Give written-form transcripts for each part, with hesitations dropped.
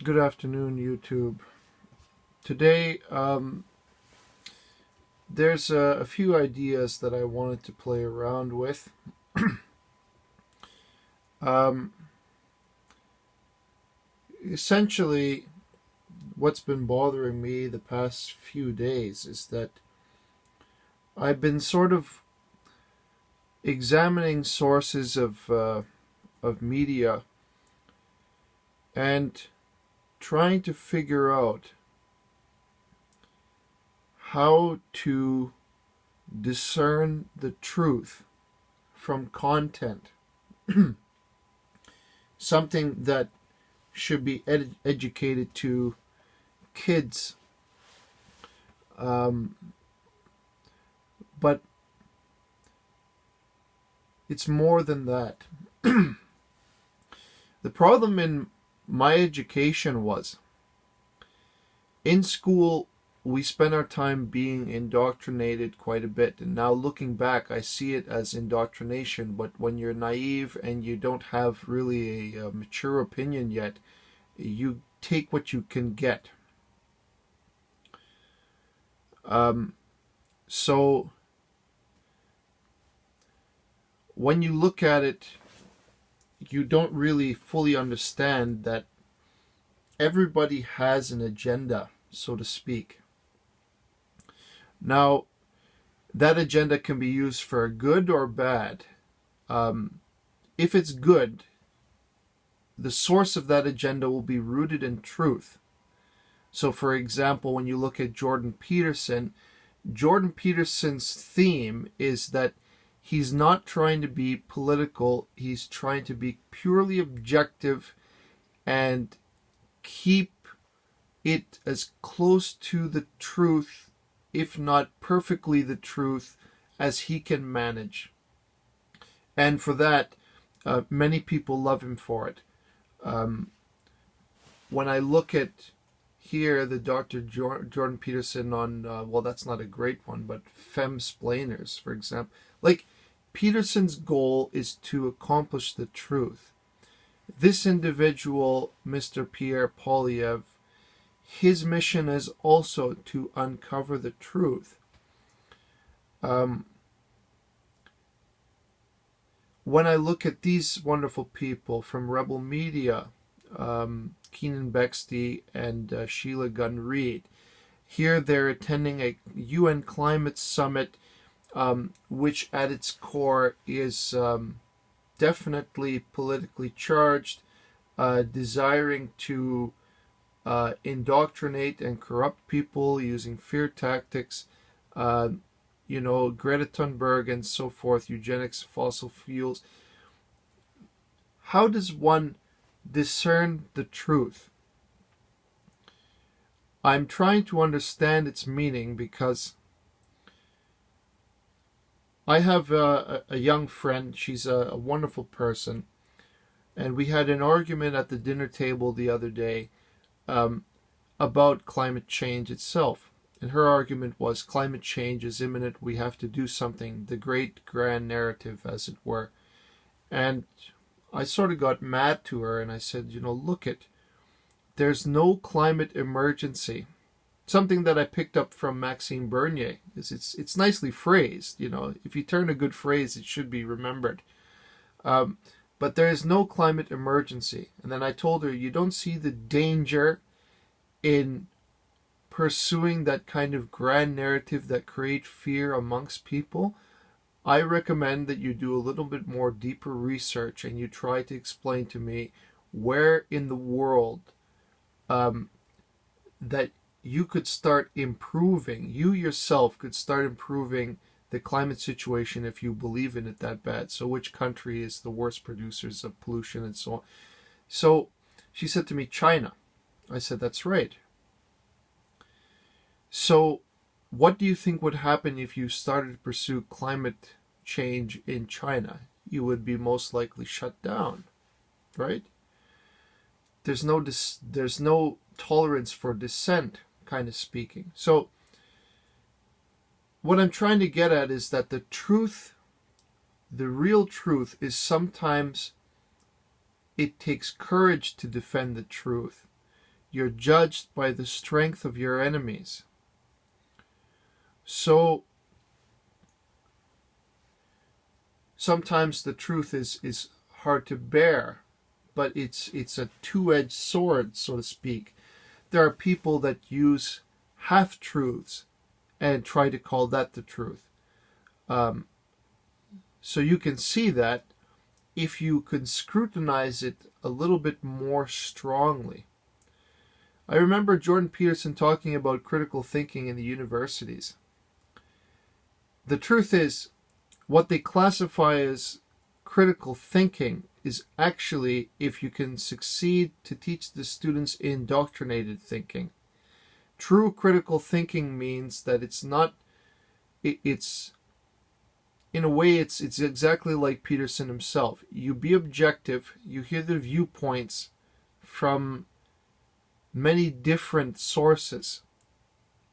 Good afternoon, YouTube. Today, there's a few ideas that I wanted to play around with. um, Essentially, what's been bothering me the past few days is that I've been sort of examining sources of media and trying to figure out how to discern the truth from content. Something that should be educated to kids. But it's more than that. The problem in my education was, in school, we spent our time being indoctrinated quite a bit. And now looking back, I see it as indoctrination. But when you're naive and you don't have really a mature opinion yet, you take what you can get. So when you look at it, you don't really fully understand that everybody has an agenda, so to speak. Now, that agenda can be used for good or bad. If it's good, the source of that agenda will be rooted in truth. So, for example, when you look at Jordan Peterson's theme is that he's not trying to be political, he's trying to be purely objective and keep it as close to the truth, if not perfectly the truth, as he can manage. And for that, many people love him for it. When I look at here the Dr. Jordan Peterson on, well, that's not a great one, but Femsplainers, for example. Like, Peterson's goal is to accomplish the truth. This individual, Mr. Pierre Poilievre, his mission is also to uncover the truth. When I look at these wonderful people from Rebel Media, Keenan Bexty and Sheila Gunn Reid, here they're attending a UN climate summit, which at its core is definitely politically charged, desiring to indoctrinate and corrupt people using fear tactics, Greta Thunberg and so forth, eugenics, fossil fuels. How does one discern the truth? I'm trying to understand its meaning because I have a young friend. She's a wonderful person. And we had an argument at the dinner table the other day about climate change itself. And her argument was climate change is imminent. We have to do something. The great grand narrative, as it were. And I sort of got mad to her and I said, look it. There's no climate emergency. Something that I picked up from Maxime Bernier is it's nicely phrased. If you turn a good phrase, it should be remembered. But there is no climate emergency. And then I told her, you don't see the danger in pursuing that kind of grand narrative that creates fear amongst people. I recommend that you do a little bit more deeper research and you try to explain to me where in the world that you could start improving, you yourself could start improving the climate situation if you believe in it that bad. So which country is the worst producers of pollution and so on. So she said to me, China. I said, that's right. So what do you think would happen if you started to pursue climate change in China? You would be most likely shut down, right? There's no tolerance for dissent, kind of speaking. So what I'm trying to get at is that the truth, the real truth, is sometimes it takes courage to defend the truth. You're judged by the strength of your enemies. So sometimes the truth is hard to bear, but it's a two-edged sword, so to speak. There are people that use half-truths and try to call that the truth. So you can see that if you could scrutinize it a little bit more strongly. I remember Jordan Peterson talking about critical thinking in the universities. The truth is, what they classify as critical thinking is actually if you can succeed to teach the students indoctrinated thinking. True critical thinking means that it's not, it's, in a way, it's exactly like Peterson himself. You be objective, you hear the viewpoints from many different sources,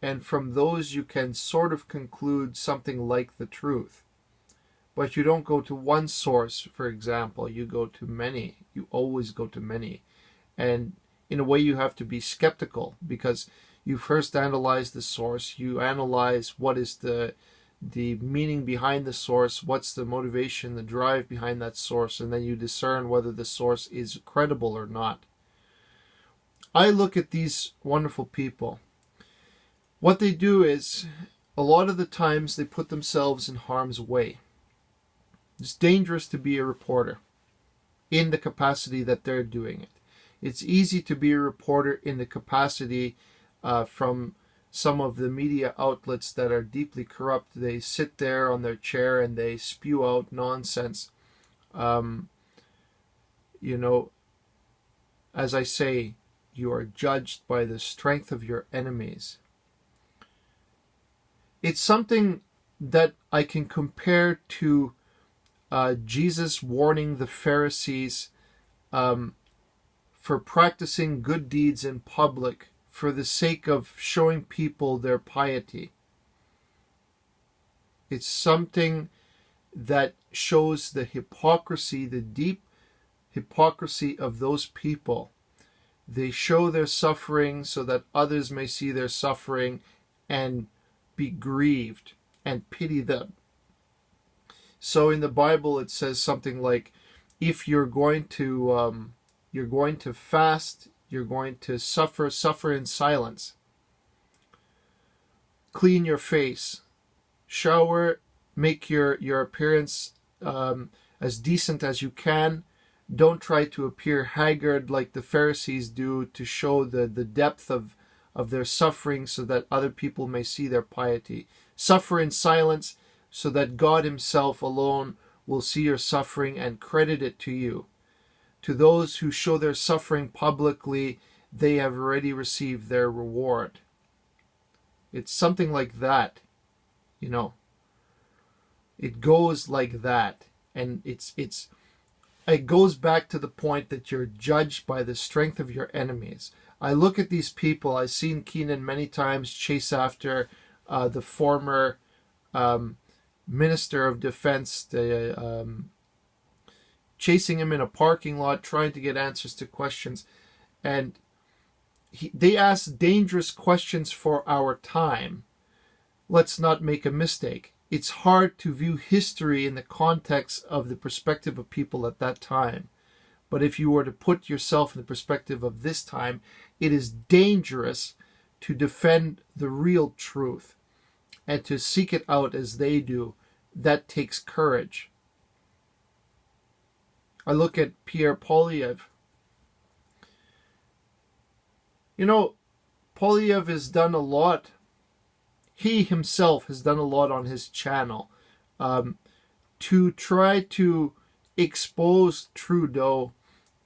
and from those you can sort of conclude something like the truth. But you don't go to one source, for example, you go to many. You always go to many. And in a way you have to be skeptical, because you first analyze the source, you analyze what is the meaning behind the source, what's the motivation, the drive behind that source, and then you discern whether the source is credible or not. I look at these wonderful people. What they do is, a lot of the times they put themselves in harm's way. It's dangerous to be a reporter in the capacity that they're doing it. It's easy to be a reporter in the capacity from some of the media outlets that are deeply corrupt. They sit there on their chair and they spew out nonsense. As I say, you are judged by the strength of your enemies. It's something that I can compare to Jesus warning the Pharisees for practicing good deeds in public for the sake of showing people their piety. It's something that shows the hypocrisy, the deep hypocrisy of those people. They show their suffering so that others may see their suffering and be grieved and pity them. So in the Bible it says something like, if you're going to fast, you're going to suffer in silence. Clean your face, shower, make your appearance as decent as you can. Don't try to appear haggard like the Pharisees do to show the depth of their suffering so that other people may see their piety. Suffer in silence so that God himself alone will see your suffering and credit it to you. To those who show their suffering publicly, they have already received their reward. It's something like that, It goes like that, and it goes back to the point that you're judged by the strength of your enemies. I look at these people. I've seen Keenan many times chase after the former Minister of Defense, chasing him in a parking lot, trying to get answers to questions. And they ask dangerous questions for our time. Let's not make a mistake. It's hard to view history in the context of the perspective of people at that time. But if you were to put yourself in the perspective of this time, it is dangerous to defend the real truth and to seek it out as they do. That takes courage. I look at Pierre Poilievre. Poilievre has done a lot. He himself has done a lot on his channel to try to expose Trudeau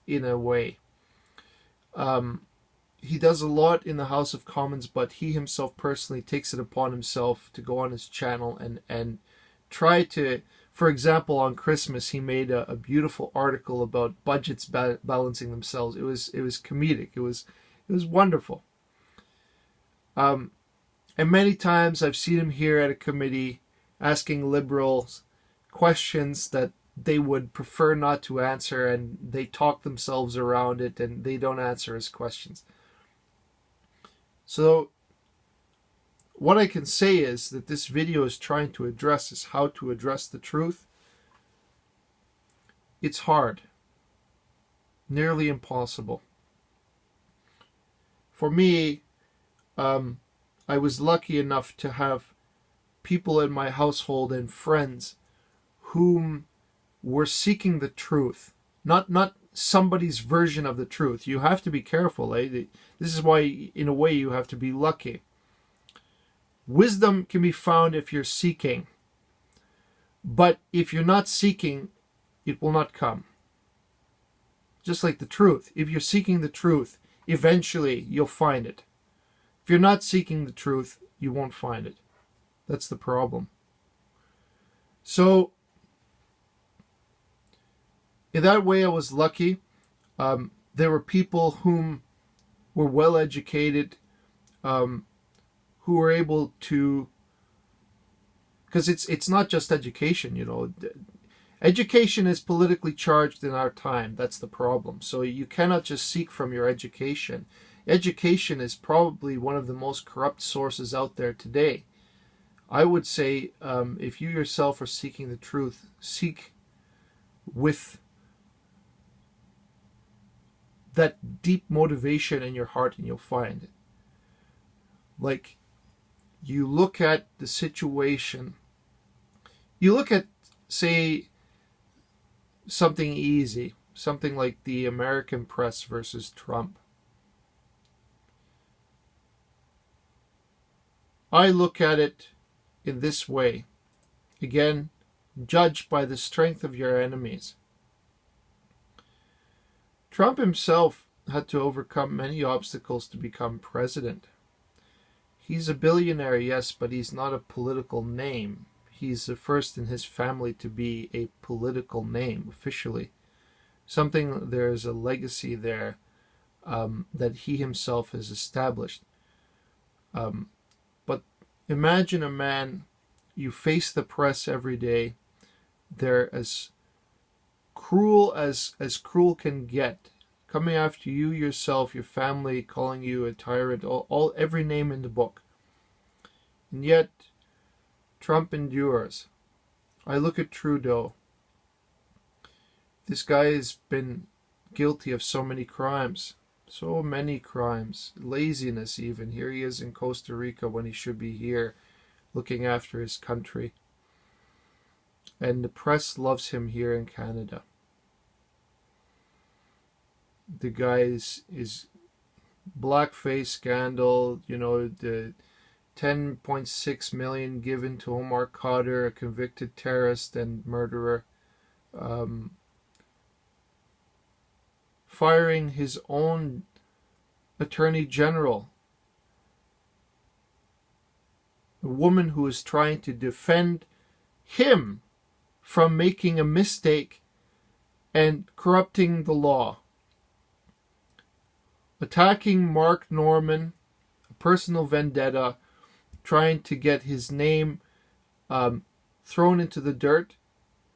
in a way. He does a lot in the House of Commons, but he himself personally takes it upon himself to go on his channel and try to, for example, on Christmas, he made a beautiful article about budgets balancing themselves. It was comedic. It was wonderful. And many times I've seen him here at a committee asking liberals questions that they would prefer not to answer, and they talk themselves around it and they don't answer his questions. So what I can say is that this video is trying to address is how to address the truth. It's hard, nearly impossible. For me, I was lucky enough to have people in my household and friends whom were seeking the truth, not somebody's version of the truth. You have to be careful. This is why, in a way, you have to be lucky. Wisdom can be found if you're seeking, but if you're not seeking, it will not come. Just like the truth. If you're seeking the truth, eventually you'll find it. If you're not seeking the truth, you won't find it. That's the problem. So, in that way, I was lucky. There were people whom were well educated, who were able to, because it's not just education, you know. Education is politically charged in our time. That's the problem. So you cannot just seek from your education. Education is probably one of the most corrupt sources out there today. I would say, if you yourself are seeking the truth, seek with that deep motivation in your heart and you'll find it. Like, you look at the situation, you look at, say, something easy, something like the American press versus Trump. I look at it in this way. Again, judge by the strength of your enemies. Trump himself had to overcome many obstacles to become president. He's a billionaire, yes, but he's not a political name. He's the first in his family to be a political name, officially. There's a legacy there that he himself has established. But imagine a man, you face the press every day. They're as cruel as cruel can get, coming after you yourself, your family, calling you a tyrant, every name in the book. And yet, Trump endures. I look at Trudeau. This guy has been guilty of so many crimes. So many crimes. Laziness even. Here he is in Costa Rica when he should be here looking after his country. And the press loves him here in Canada. The guy is blackface scandal, you know, the 10.6 million given to Omar Khadr, a convicted terrorist and murderer, firing his own attorney general, a woman who is trying to defend him from making a mistake and corrupting the law, attacking Mark Norman, a personal vendetta, trying to get his name thrown into the dirt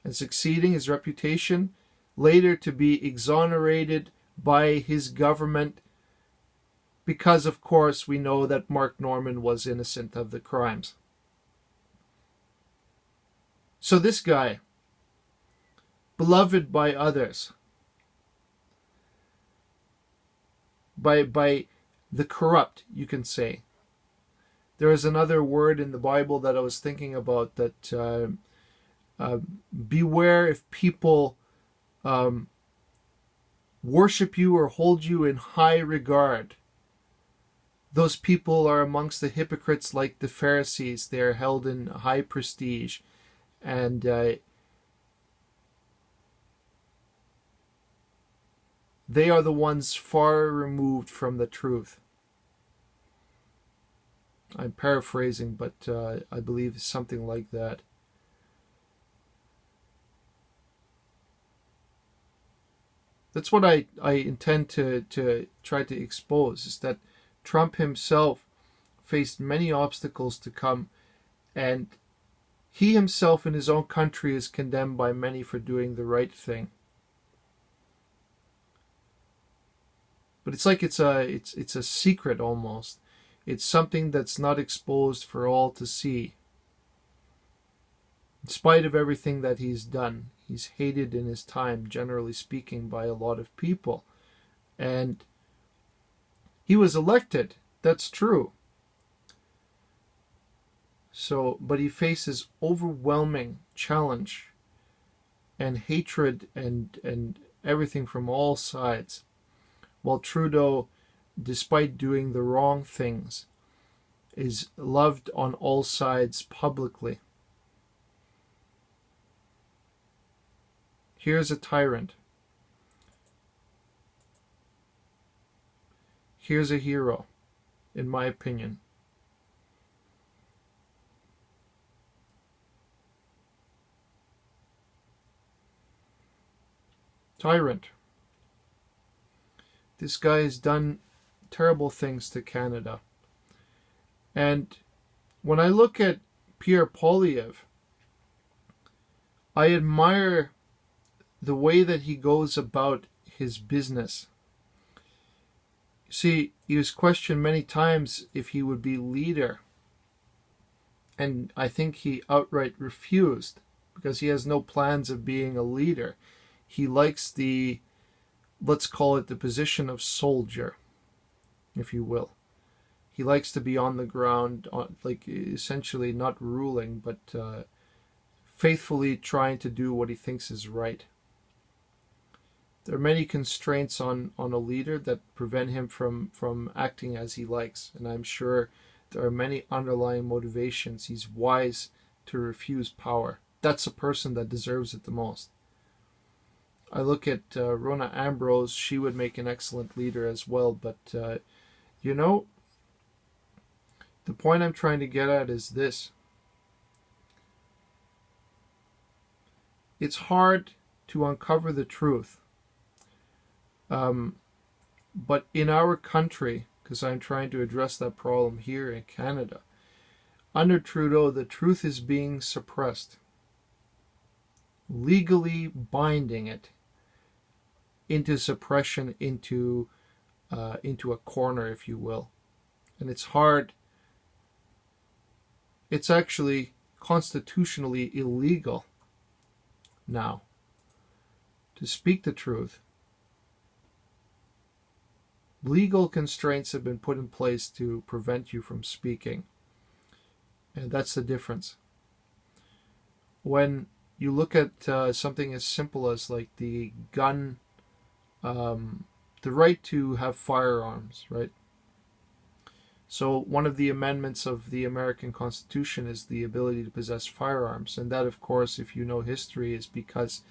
and succeeding, his reputation, later to be exonerated by his government because, of course, we know that Mark Norman was innocent of the crimes. So this guy, beloved by others, by the corrupt, you can say. There is another word in the Bible that I was thinking about, that beware if people worship you or hold you in high regard. Those people are amongst the hypocrites like the Pharisees. They are held in high prestige. And they are the ones far removed from the truth. I'm paraphrasing, but I believe it's something like that. That's what I intend to try to expose, is that Trump himself faced many obstacles to come, and he himself in his own country is condemned by many for doing the right thing. But it's like it's a secret almost. It's something that's not exposed for all to see. In spite of everything that he's done, he's hated in his time, generally speaking, by a lot of people. And he was elected. That's true. So, but he faces overwhelming challenge and hatred and everything from all sides. While Trudeau, despite doing the wrong things, is loved on all sides publicly. Here's a tyrant. Here's a hero, in my opinion. Tyrant. This guy has done terrible things to Canada. And when I look at Pierre Poilievre, I admire the way that he goes about his business. See, he was questioned many times if he would be leader. And I think he outright refused because he has no plans of being a leader. He likes the, let's call it the position of soldier, if you will. He likes to be on the ground, like essentially not ruling, but faithfully trying to do what he thinks is right. There are many constraints on a leader that prevent him from acting as he likes. And I'm sure there are many underlying motivations. He's wise to refuse power. That's a person that deserves it the most. I look at Rona Ambrose. She would make an excellent leader as well. But, you know, the point I'm trying to get at is this. It's hard to uncover the truth. But in our country, because I'm trying to address that problem here in Canada, under Trudeau, the truth is being suppressed, legally binding it into suppression, into a corner, if you will. And it's hard. It's actually constitutionally illegal now to speak the truth. Legal constraints have been put in place to prevent you from speaking. And that's the difference. When you look at something as simple as like the gun, the right to have firearms, right? So one of the amendments of the American Constitution is the ability to possess firearms. And that, of course, if you know history, is because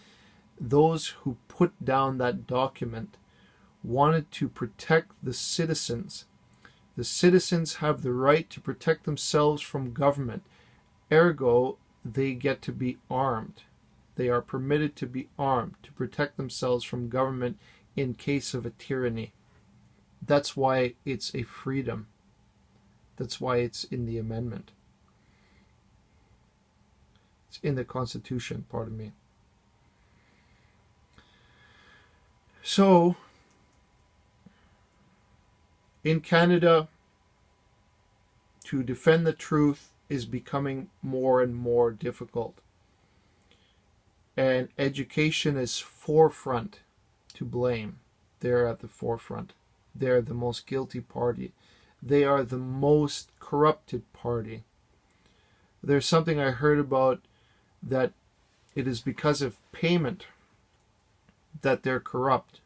those who put down that document wanted to protect the citizens. The citizens have the right to protect themselves from government. Ergo, they get to be armed. They are permitted to be armed to protect themselves from government in case of a tyranny. That's why it's a freedom. That's why it's in the amendment. It's in the Constitution, pardon me. So, in Canada, to defend the truth is becoming more and more difficult. And education is forefront to blame. They're at the forefront. They're the most guilty party. They are the most corrupted party. There's something I heard about that it is because of payment that they're corrupt.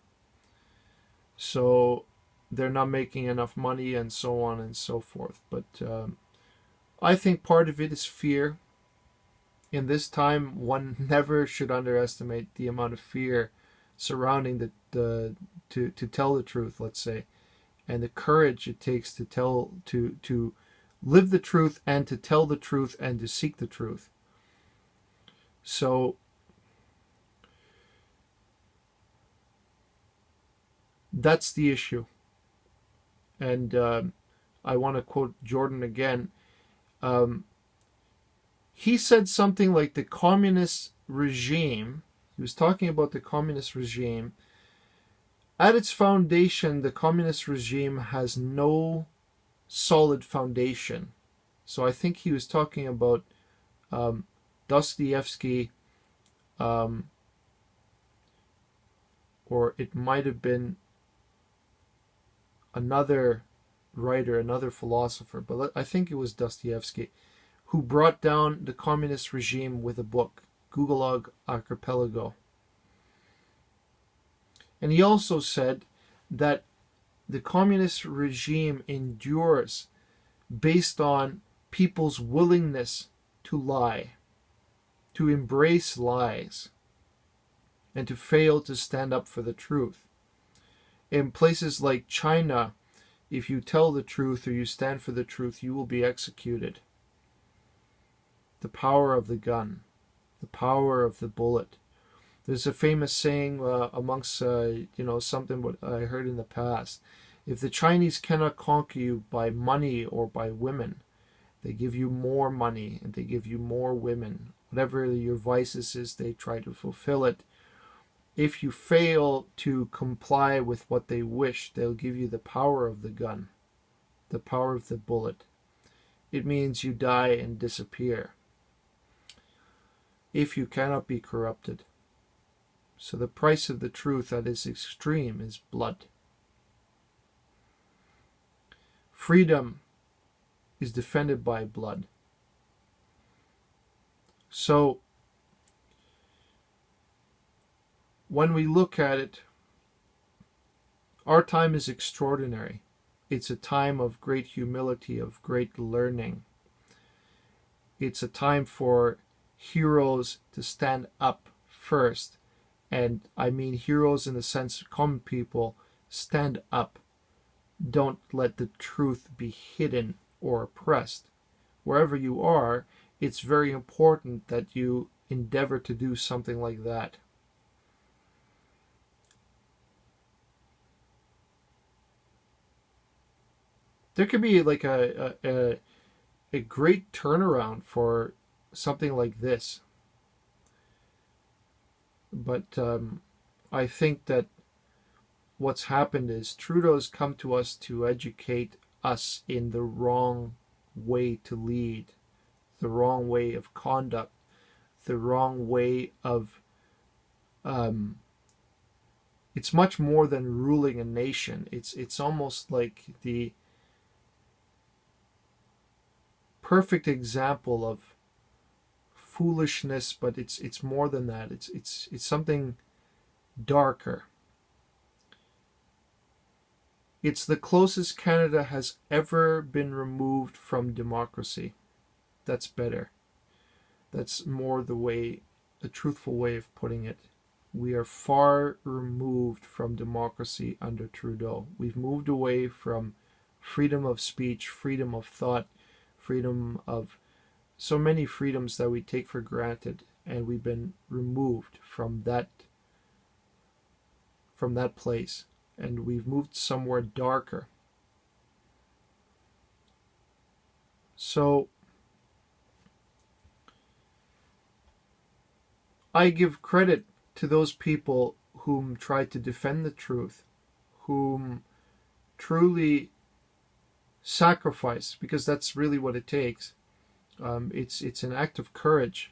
So they're not making enough money and so on and so forth. But I think part of it is fear. In this time, one never should underestimate the amount of fear surrounding to tell the truth, let's say, and the courage it takes to live the truth and to tell the truth and to seek the truth. So that's the issue. And I want to quote Jordan again. He said something like the communist regime, he was talking about the communist regime. At its foundation, the communist regime has no solid foundation. So I think he was talking about Dostoevsky, or it might have been another writer, another philosopher, but I think it was Dostoevsky, who brought down the communist regime with a book, Gulag Archipelago. And he also said that the communist regime endures based on people's willingness to lie, to embrace lies, and to fail to stand up for the truth. In places like China, if you tell the truth or you stand for the truth, you will be executed. The power of the gun, the power of the bullet. There's a famous saying amongst, something what I heard in the past. If the Chinese cannot conquer you by money or by women, they give you more money and they give you more women. Whatever your vices is, they try to fulfill it. If you fail to comply with what they wish, they'll give you the power of the gun, the power of the bullet. It means you die and disappear if you cannot be corrupted. So the price of the truth at its extreme is blood. Freedom is defended by blood. So when we look at it, our time is extraordinary. It's a time of great humility, of great learning. It's a time for heroes to stand up first. And I mean heroes in the sense of common people. Stand up. Don't let the truth be hidden or oppressed. Wherever you are, it's very important that you endeavor to do something like that. There could be like a great turnaround for something like this. But I think that what's happened is Trudeau's come to us to educate us in the wrong way to lead, the wrong way of conduct, the wrong way of... it's much more than ruling a nation. It's almost like the perfect example of foolishness, but it's more than that. It's something darker. It's the closest Canada has ever been removed from democracy. That's better. That's more the truthful way of putting it. We are far removed from democracy under Trudeau. We've moved away from freedom of speech, freedom of thought, freedom of so many freedoms that we take for granted, and we've been removed from that place, and we've moved somewhere darker. So I give credit to those people whom try to defend the truth, whom truly sacrifice, because that's really what it takes. It's an act of courage,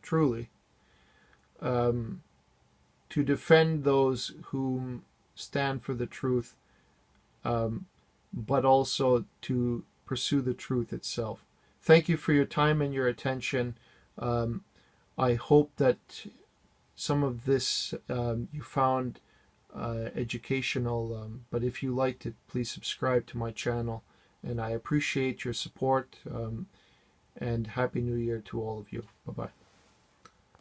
truly, to defend those whom stand for the truth, but also to pursue the truth itself. Thank you for your time and your attention. I hope that some of this you found educational, but if you liked it, please subscribe to my channel, and I appreciate your support. And Happy New Year to all of you. Bye-bye.